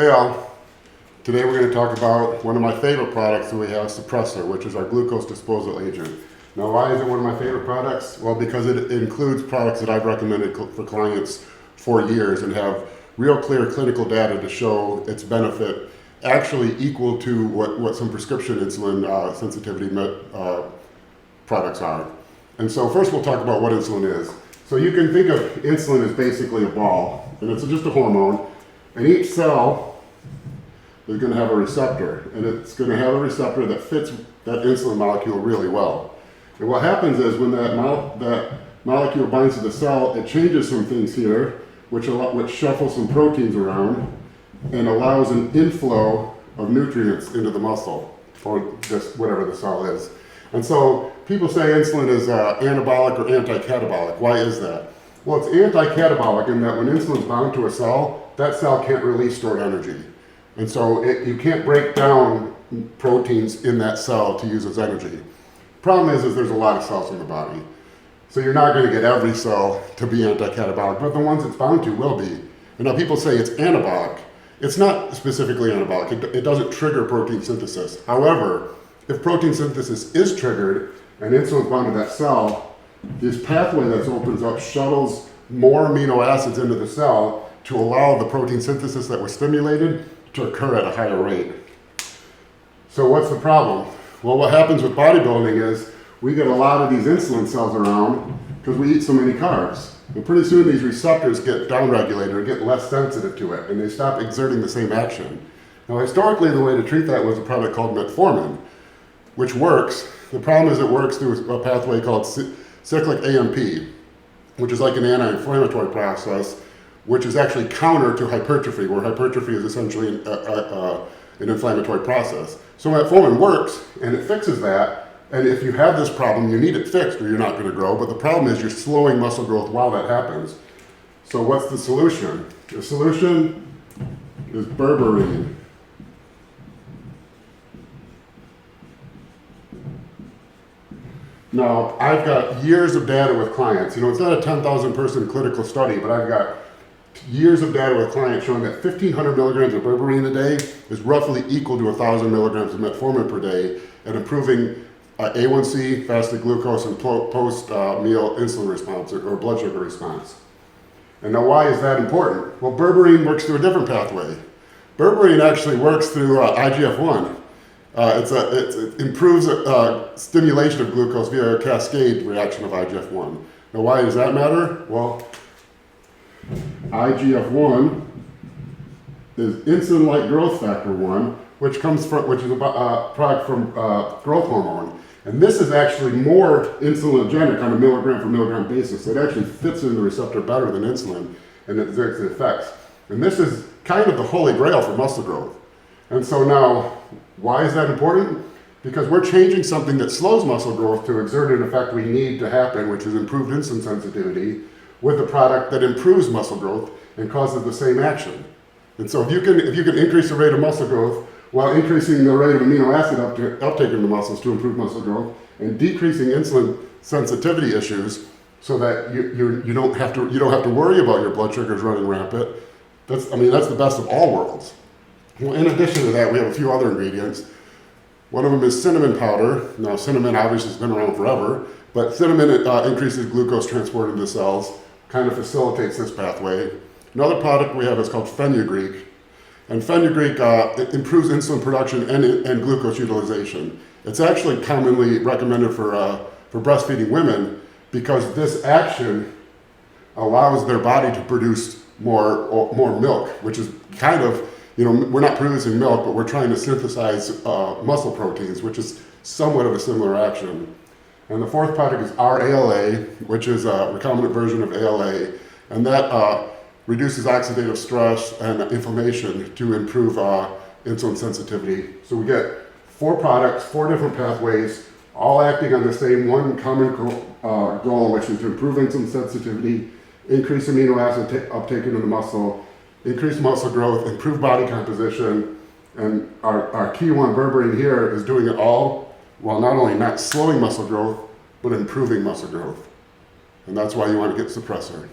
Hey all, today we're going to talk about one of my favorite products that we have, Suppressor, which is our glucose disposal agent. Now why is it one of my favorite products? Well, because it includes products that I've recommended for clients for years and have real clear clinical data to show its benefit actually equal to what some prescription insulin sensitivity products are. And so first we'll talk about what insulin is. So you can think of insulin as basically a ball, and it's just a hormone, and each cell is going to have a receptor, and it's going to have a receptor that fits that insulin molecule really well. And what happens is when that molecule binds to the cell, it changes some things here, which shuffles some proteins around and allows an inflow of nutrients into the muscle, or just whatever the cell is. And so people say insulin is anabolic or anti-catabolic. Why is that? Well, it's anti-catabolic in that when insulin's bound to a cell, that cell can't release stored energy. And so you can't break down proteins in that cell to use as energy. Problem is there's a lot of cells in the body. So you're not going to get every cell to be anti-catabolic, but the ones it's bound to will be. And now people say it's anabolic. It's not specifically anabolic. It doesn't trigger protein synthesis. However, if protein synthesis is triggered and insulin's bound to that cell, this pathway that opens up shuttles more amino acids into the cell to allow the protein synthesis that was stimulated to occur at a higher rate. So what's the problem? Well, what happens with bodybuilding is we get a lot of these insulin cells around because we eat so many carbs. And pretty soon these receptors get downregulated or get less sensitive to it, and they stop exerting the same action. Now historically the way to treat that was a product called metformin, which works. The problem is it works through a pathway called cyclic AMP, which is like an anti-inflammatory process, which is actually counter to hypertrophy, where hypertrophy is essentially an inflammatory process. So metformin works, and it fixes that, and if you have this problem, you need it fixed or you're not going to grow, but the problem is you're slowing muscle growth while that happens. So what's the solution? The solution is berberine. Now, I've got years of data with clients. You know, it's not a 10,000 person clinical study, but I've got years of data with clients showing that 1,500 milligrams of berberine a day is roughly equal to 1,000 milligrams of metformin per day at improving A1C, fasted glucose, and post-meal insulin response or blood sugar response. And now why is that important? Well, berberine works through a different pathway. Berberine actually works through IGF-1. It improves stimulation of glucose via a cascade reaction of IGF-1. Now why does that matter? Well, IGF-1 is insulin-like growth factor 1, which is a product from growth hormone. And this is actually more insulinogenic on a milligram for milligram basis. So it actually fits in the receptor better than insulin and it exerts the effects. And this is kind of the holy grail for muscle growth. And so now, why is that important? Because we're changing something that slows muscle growth to exert an effect we need to happen, which is improved insulin sensitivity, with a product that improves muscle growth and causes the same action. And so if you can increase the rate of muscle growth while increasing the rate of amino acid uptake in the muscles to improve muscle growth and decreasing insulin sensitivity issues so that you don't have to worry about your blood sugars running rampant, that's the best of all worlds. Well, in addition to that, we have a few other ingredients. One of them is cinnamon powder. Now, cinnamon obviously has been around forever, but cinnamon increases glucose transport into cells, kind of facilitates this pathway. Another product we have is called fenugreek. And fenugreek improves insulin production and glucose utilization. It's actually commonly recommended for breastfeeding women because this action allows their body to produce more milk, which is kind of, you know, we're not producing milk, but we're trying to synthesize muscle proteins, which is somewhat of a similar action. And the fourth product is RALA, which is a recombinant version of ALA, and that reduces oxidative stress and inflammation to improve insulin sensitivity. So we get 4 products, 4 different pathways, all acting on the same one common goal, which is to improve insulin sensitivity, increase amino acid uptake into the muscle, increase muscle growth, improve body composition, and our key one, berberine here, is doing it all while not only not slowing muscle growth, but improving muscle growth. And that's why you want to get Suppressor.